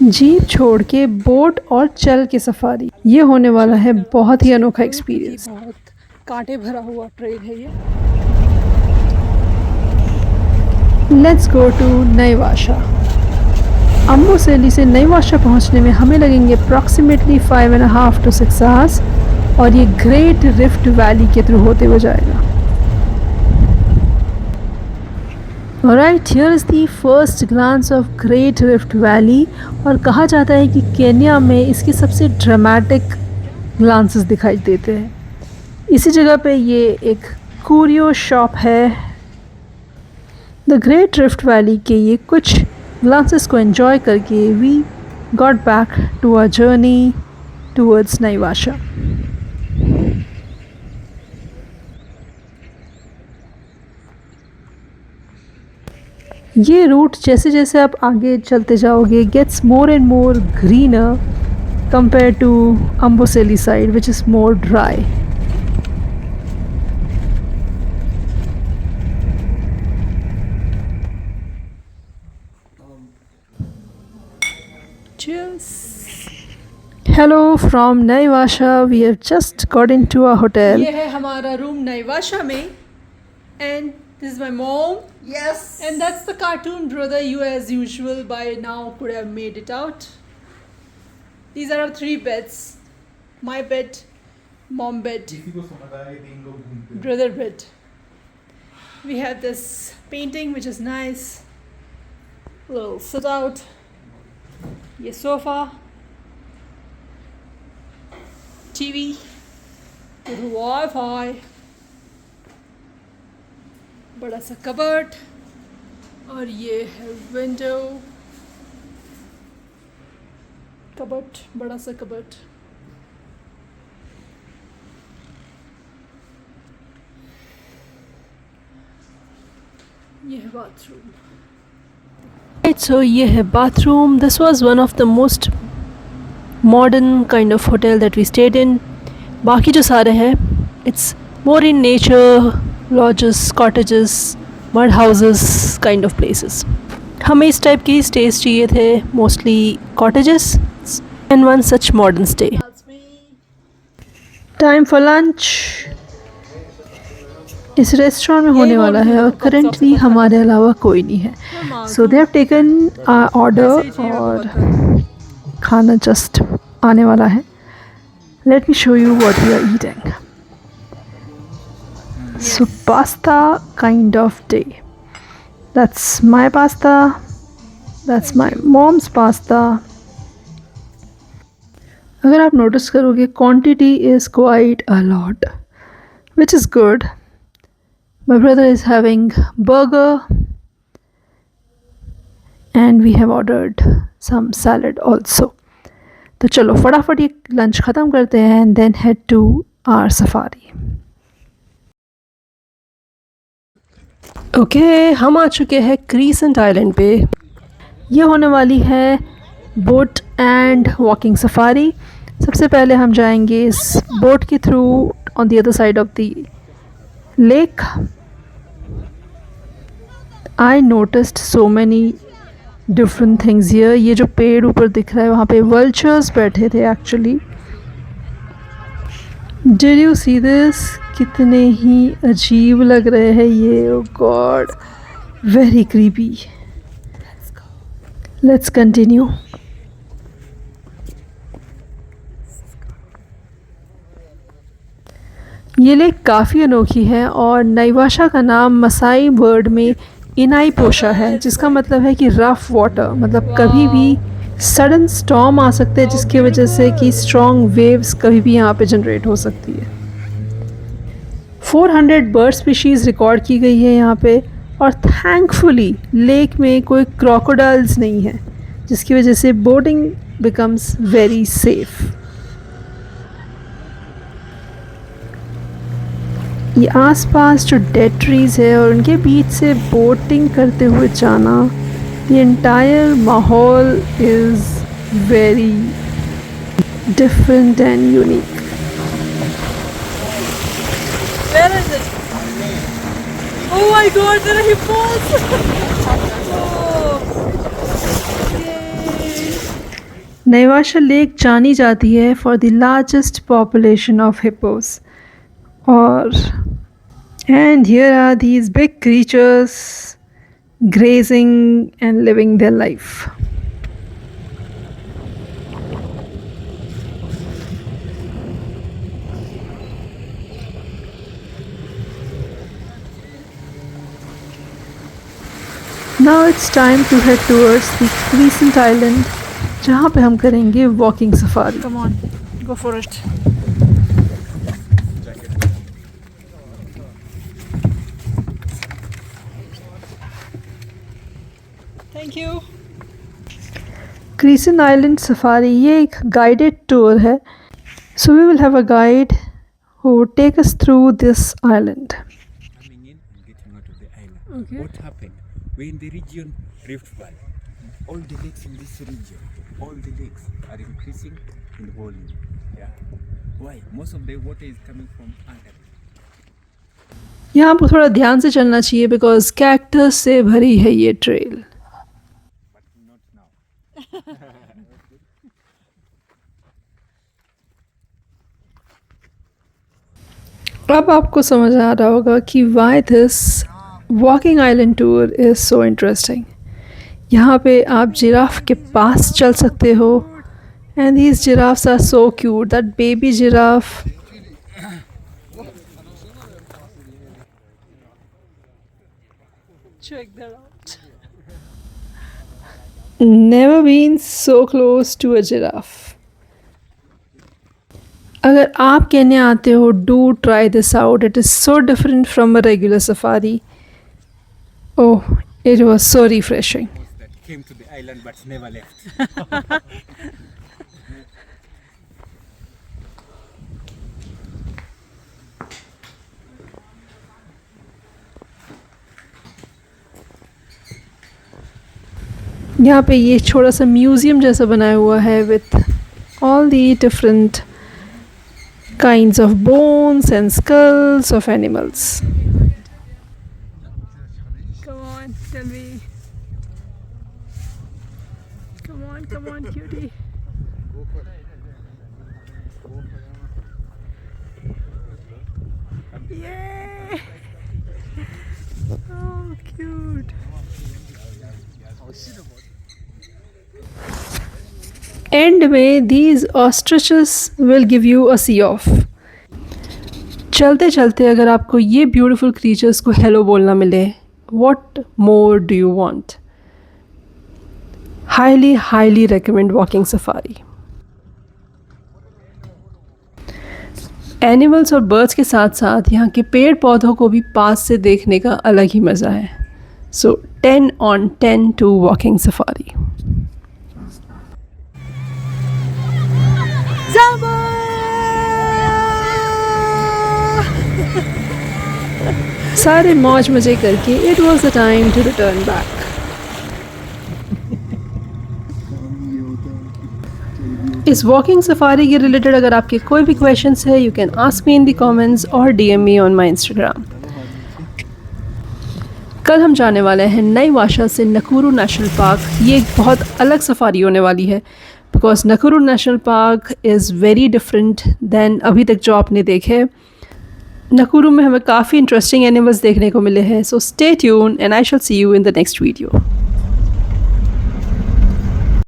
Jeep छोड़ के boat और चल के सफारी, ये होने वाला है बहुत ही अनोखा एक्सपीरियंस। बहुत कांटे भरा हुआ ट्रेल है ये। Let's go to नईवाशा। अम्बुसेली से नईवाशा पहुंचने में हमें लगेंगे अप्रॉक्सीमेटली 5.5 to 6 आवर्स और ये ग्रेट रिफ्ट वैली के थ्रू होते हुए जाएगा। Alright, here is the first glance of Great Rift Valley और कहा जाता है कि केन्या में इसके सबसे ड्रामेटिक ग्लांसेस दिखाई देते हैं। इसी जगह पे ये एक कुरियो शॉप है। द ग्रेट रिफ्ट वैली के ये कुछ ग्लांसेस को एंजॉय करके we got back to our journey towards Naivasha. ये रूट जैसे जैसे आप आगे चलते जाओगे gets more and more greener compare to Amboseli side which is more dry. Hello from Naivasha, we have just got into a hotel. ये है हमारा रूम नईवाशा में and this is my mom. Yes. And that's the cartoon brother. You as usual by now could have made it out. These are our 3 beds. My bed, mom bed, brother bed. We have this painting which is nice. Little sit out. Ye sofa. TV. Little Wi-Fi. बड़ा सा cupboard और ये है window. Cupboard, बड़ा सा cupboard. ये है bathroom. So ये है bathroom. This was one of the most modern kind of hotel that we stayed in. बाकी जो सारे हैं it's more in nature, lodges, cottages, mud houses kind of places. हमें इस टाइप की स्टेज चाहिए थे, mostly cottages and one such modern stay. Time for lunch. इस रेस्टोरेंट में होने वाला है और करेंटली हमारे अलावा कोई नहीं है। So they have taken our order और खाना जस्ट आने वाला है। Let me show you what we are eating. So pasta kind of day. That's my pasta. That's my mom's pasta. अगर आप नोटिस करोगे quantity is quite a lot, which is good. My brother is having burger and we have ordered some salad also. तो चलो फटाफट ये lunch ख़त्म करते हैं and then head to our safari. Okay, हम आ चुके हैं क्रीसेंट आइलैंड पे। ये होने वाली है बोट एंड वॉकिंग सफारी। सबसे पहले हम जाएंगे इस बोट के through on the other side of the lake. I noticed so many different things here. ये जो पेड़ ऊपर दिख रहा है वहाँ पे वल्चर्स बैठे थे actually. Did you see this? कितने ही अजीब लग रहे हैं ये। Oh God, very creepy. Let's continue. ये लेक काफ़ी अनोखी है और नईवाशा का नाम मसाई वर्ड में इनाई पोशा है, जिसका मतलब है कि रफ वाटर, मतलब कभी भी सडन स्टॉर्म आ सकते हैं जिसकी वजह से कि स्ट्रॉन्ग वेव्स कभी भी यहाँ पे जनरेट हो सकती है। 400 बर्ड स्पीशीज़ रिकॉर्ड की गई है यहाँ पे और थैंकफुली लेक में कोई क्रोकोडाइल्स नहीं है, जिसकी वजह से बोटिंग बिकम्स वेरी सेफ। ये आसपास जो डेड ट्रीज़ है और उनके बीच से बोटिंग करते हुए जाना, the entire माहौल is very different and unique. Where is it? Oh my god, there are hippos! Oh. Yay. Naivasha lake जानी जाती है for the largest population of hippos और and here are these big creatures grazing and living their life. Now it's time to head towards the Crescent Island जहाँ पे हम करेंगे walking safari. Come on, go for it. Thank you. Crescent Island Safari ये एक guided tour है. So we will have a guide who will take us through this island. Coming in and getting out of the island. Okay. What happened? We're in the region Rift Valley. All the lakes in this region, all the lakes are increasing in volume. Yeah. Why? Most of the water is coming from under. यहाँ पर थोड़ा ध्यान से चलना चाहिए because cactus से भरी है ये trail. But not now. अब आपको समझ आ रहा होगा कि why this walking island tour is so interesting. यहाँ पे आप जिराफ के पास चल सकते हो and these giraffes are so cute. That baby giraffe. Check that out. Never been so close to a giraffe. अगर आप केन्या आते हो do try this out. It is so different from a regular safari. Oh, it was so refreshing. Those that came to the island but never left. यहाँ पे ये छोटा सा museum जैसा बनाया हुआ है with all the different kinds of bones and skulls of animals. Come on, tell me. Come on, cutie. Yay! Oh, cute. End में these ostriches will give you a see off. चलते चलते अगर आपको ये beautiful creatures को hello बोलना मिले, what more do you want? Highly recommend walking safari. Animals और बर्ड्स के साथ साथ यहाँ के पेड़ पौधों को भी पास से देखने का अलग ही मज़ा है. सो 10 on 10 to walking safari. Zamba! सारे मौज मज़े करके it was the time to return back. इस वॉकिंग सफारी के रिलेटेड अगर आपके कोई भी क्वेश्चंस है you can ask me in the comments और DM me on my Instagram. कल हम जाने वाले हैं नईवाशा से नकुरू नेशनल पार्क. ये एक बहुत अलग सफारी होने वाली है because Nakuru National Park is very different than अभी तक जो आपने देखे. नकुरू में हमें काफ़ी इंटरेस्टिंग एनिमल्स देखने को मिले हैं. So stay tune and I shall see you in the next video.